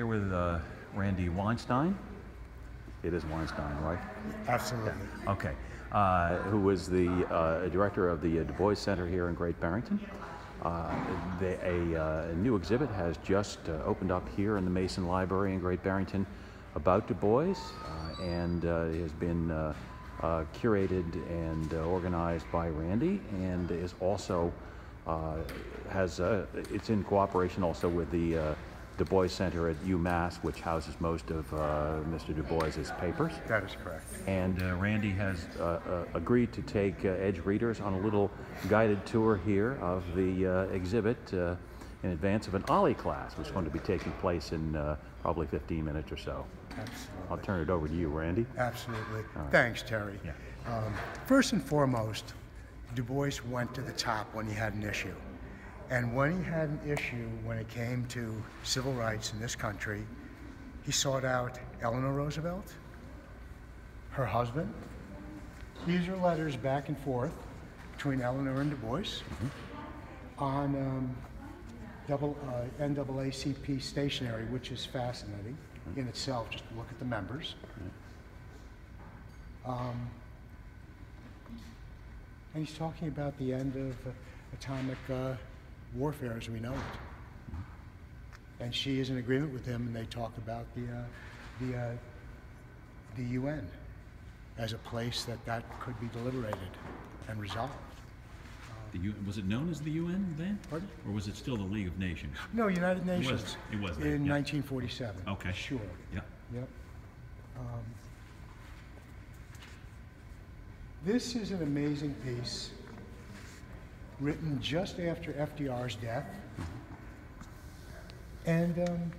with Randy Weinstein. It is Weinstein, right? Absolutely. Yeah. Okay. Who is the director of the Du Bois Center here in Great Barrington. A new exhibit has just opened up here in the Mason Library in Great Barrington about Du Bois, and has been curated and organized by Randy, and is also it's in cooperation also with the Du Bois Center at UMass, which houses most of Mr. Du Bois's papers. That is correct. And Randy has agreed to take Edge readers on a little guided tour here of the exhibit in advance of an Ollie class, which is going to be taking place in probably 15 minutes or so. Absolutely. I'll turn it over to you, Randy. Absolutely. Right. Thanks, Terry. Yeah. First and foremost, Du Bois went to the top when he had an issue. And when he had an issue when it came to civil rights in this country, he sought out Eleanor Roosevelt, her husband. These are letters back and forth between Eleanor and Du Bois on NAACP stationery, which is fascinating in itself, just to look at the members. And he's talking about the end of atomic warfare as we know it. And she is in agreement with him, and they talk about the UN as a place that could be deliberated and resolved. Was it known as the UN then? Pardon? Or was it still the League of Nations? No, United Nations. It was in yeah. 1947. Okay. Sure. Yep. Yep. This is an amazing piece written just after FDR's death. And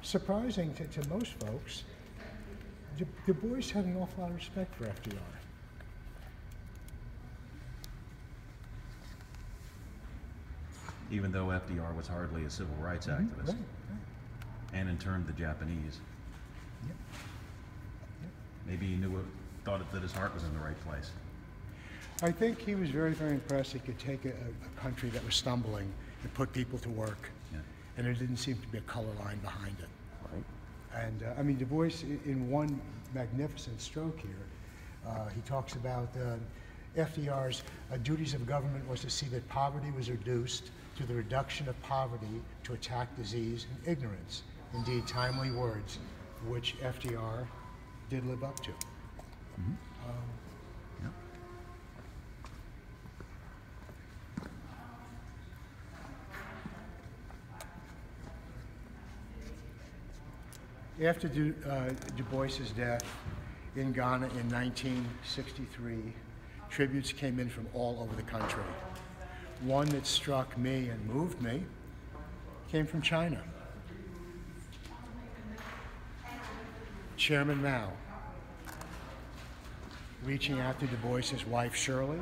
surprising to most folks, Du Bois had an awful lot of respect for FDR. Even though FDR was hardly a civil rights activist. Right. And in turn the Japanese. Yep. Yep. Maybe he thought that his heart was in the right place. I think he was very, very impressed he could take a country that was stumbling and put people to work. Yeah. And there didn't seem to be a color line behind it. Right. And I mean, Du Bois, in one magnificent stroke here, he talks about FDR's duties of government was to see that poverty was reduced to the reduction of poverty to attack disease and ignorance. Indeed, timely words, which FDR did live up to. Mm-hmm. After Du Bois's death in Ghana in 1963, tributes came in from all over the country. One that struck me and moved me came from China. Chairman Mao reaching out to Du Bois's wife Shirley,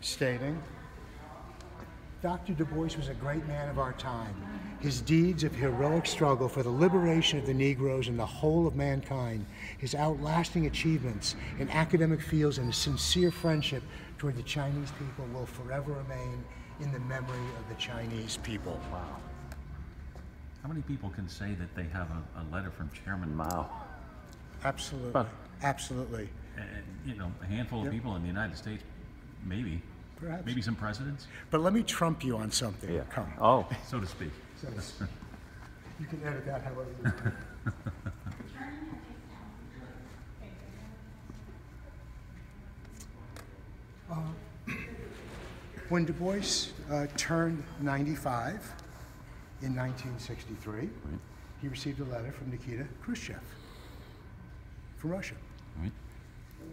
stating, Dr. Du Bois was a great man of our time. His deeds of heroic struggle for the liberation of the Negroes and the whole of mankind, his outlasting achievements in academic fields, and his sincere friendship toward the Chinese people will forever remain in the memory of the Chinese people. Wow. How many people can say that they have a letter from Chairman Mao? Absolutely. But, absolutely. You know, a handful of people in the United States, maybe. Perhaps. Maybe some presidents? But let me trump you on something. Yeah. Come. Oh, so to speak. So you can edit that however you want. When Du Bois turned 95 in 1963, right. He received a letter from Nikita Khrushchev from Russia. Right.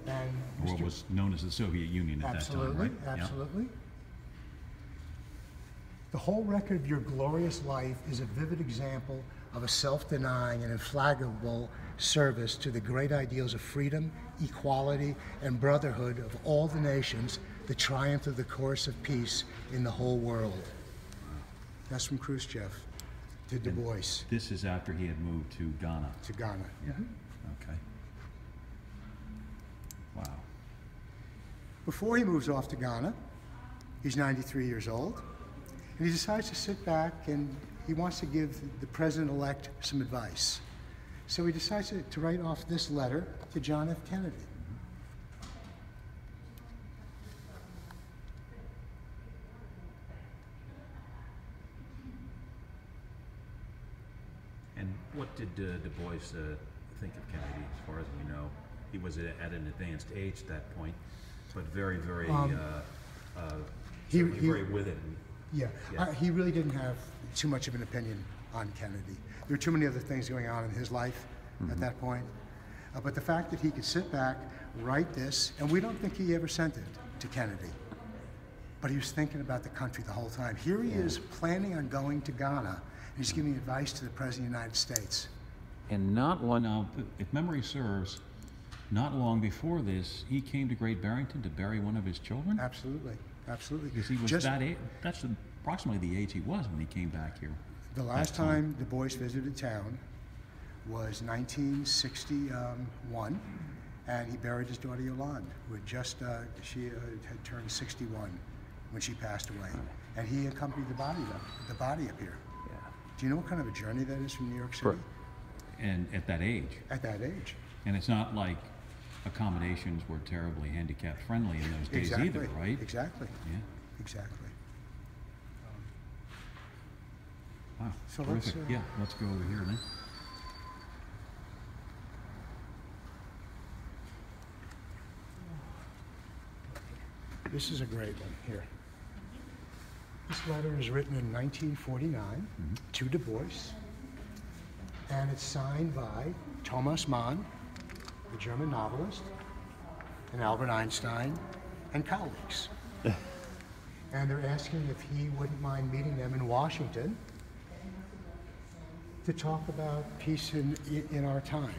And what was known as the Soviet Union at that time, right? Absolutely. Yeah. The whole record of your glorious life is a vivid example of a self-denying and inflaggable service to the great ideals of freedom, equality, and brotherhood of all the nations, the triumph of the course of peace in the whole world. That's from Khrushchev to Du Bois. This is after he had moved to Ghana. To Ghana. Yeah. Okay. Wow. Before he moves off to Ghana, he's 93 years old, and he decides to sit back and he wants to give the president-elect some advice. So he decides to write off this letter to John F. Kennedy. And what did Du Bois think of Kennedy, as far as we know? He was at an advanced age at that point, but very, very, very with it. Yeah, he really didn't have too much of an opinion on Kennedy. There were too many other things going on in his life at that point. But the fact that he could sit back, write this, and we don't think he ever sent it to Kennedy, but he was thinking about the country the whole time. Here he is planning on going to Ghana, and he's giving advice to the President of the United States. And not long now, if memory serves, not long before this, he came to Great Barrington to bury one of his children? Absolutely, absolutely. Because he was that age, that's approximately the age he was when he came back here. The last time Du Bois visited town was 1961, and he buried his daughter Yolande, who had just, she had turned 61 when she passed away. And he accompanied the body up here. Yeah. Do you know what kind of a journey that is from New York City? And at that age? At that age. And it's not like accommodations were terribly handicap friendly in those days either, right? Exactly. Yeah. Exactly. Wow. So terrific. Let's go over here then. This is a great one here. This letter is written in 1949 to Du Bois, and it's signed by Thomas Mann, the German novelist, and Albert Einstein, and colleagues. And they're asking if he wouldn't mind meeting them in Washington to talk about peace in our time.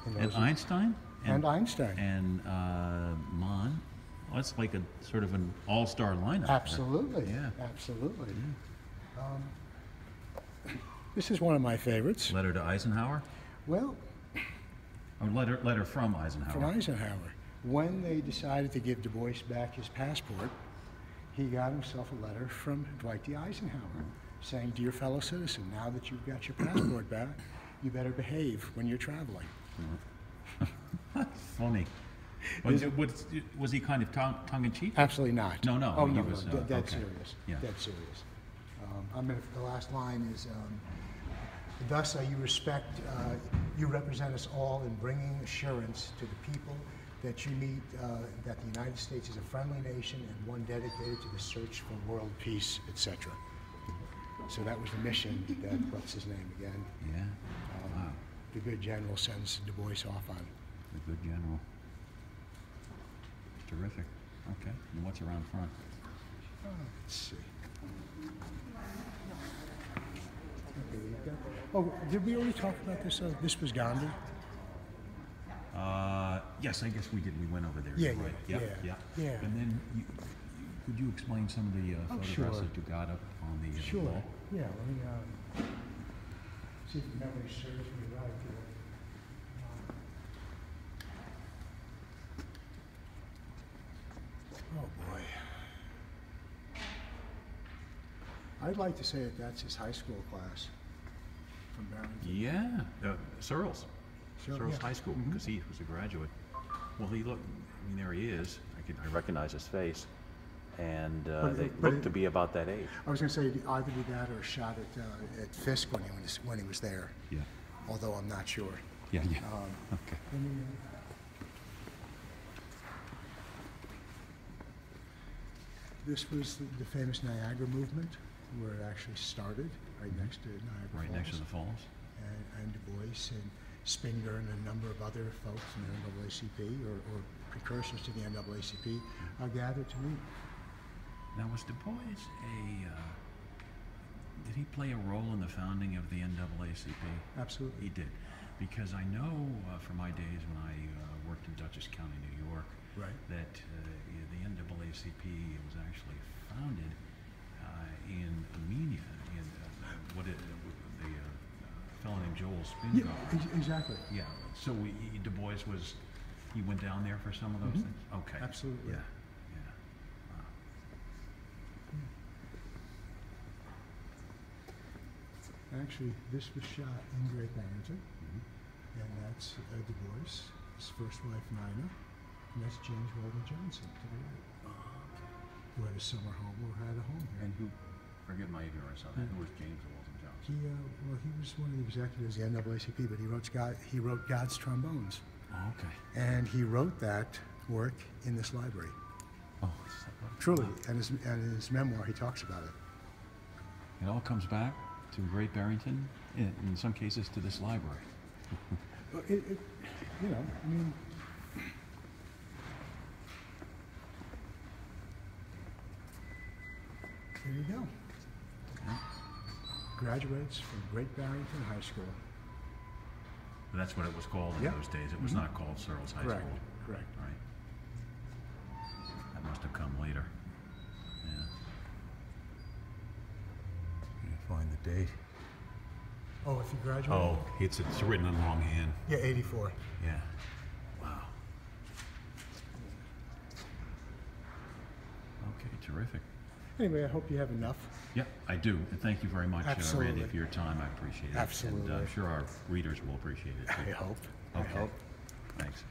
And Einstein? And Einstein. And Mann. Well, that's like a sort of an all-star lineup. Absolutely. Yeah. Absolutely. This is one of my favorites. Letter to Eisenhower? Well, or letter from Eisenhower. From Eisenhower. When they decided to give Du Bois back his passport, he got himself a letter from Dwight D. Eisenhower saying, "Dear fellow citizen, now that you've got your passport back, you better behave when you're traveling." Funny. Was he kind of tongue-in-cheek? Absolutely not. No. Oh, he no, was, dead okay. serious. Yeah. Dead serious. The last line is, thus you represent us all in bringing assurance to the people that you meet that the United States is a friendly nation and one dedicated to the search for world peace, etc. So that was the mission that, what's his name again? Yeah. Wow. The good general sends Du Bois off on. The good general. Terrific. Okay. And what's around front? Let's see. Oh, did we already talk about this? This was Gandhi? Yes, I guess we did. We went over there. Yeah, right. yeah. And then, could you explain some of the photographs sure. that you got up on the Sure. wall? Yeah, let me see if the memory serves me right here. Oh, boy. I'd like to say that that's his high school class from Barrington. Yeah. Searles. Searles yeah. High School, because he was a graduate. Well, he looked, I mean, there he is. I recognize his face. And they looked to be about that age. I was going to say either did that or shot at Fisk when he was there. Yeah. Although I'm not sure. Yeah. Okay. Let me, this was the famous Niagara movement, where it actually started, right next to Niagara Falls. Right next to the falls. And Du Bois and Spengler and a number of other folks in the NAACP or precursors to the NAACP gathered to meet. Now, was Du Bois did he play a role in the founding of the NAACP? Absolutely. He did. Because I know from my days when I worked in Dutchess County, New York, that the NAACP was actually founded in Armenia, in the fellow named Joel Spengler. Yeah, exactly. Yeah. So Du Bois he went down there for some of those things? Okay. Absolutely. Yeah. Actually, this was shot in Great Barrington, and that's Du Bois, his first wife Nina, and that's James Weldon Johnson to the right, who had a summer home or had a home here. And who, forgive my ignorance on that, who was James Weldon Johnson? He was one of the executives of the NAACP, but he wrote God's Trombones. Oh, okay. And he wrote that work in this library. Oh, Truly, and his memoir, he talks about it. it all comes back to Great Barrington, in some cases to this library. Well, you know, I mean, there you go. Graduates from Great Barrington High School. That's what it was called in those days. It was not called Searles High Correct, School. correct. Right. That must have come later. Yeah. Find the date. Oh, if you graduated? Oh, it's written in longhand. Yeah, 84. Yeah. Wow. Okay, terrific. Anyway, I hope you have enough. Yeah, I do. And thank you very much, Absolutely. Randy, for your time. I appreciate it. Absolutely. And I'm sure our readers will appreciate it too. I hope. Okay. I hope. Thanks.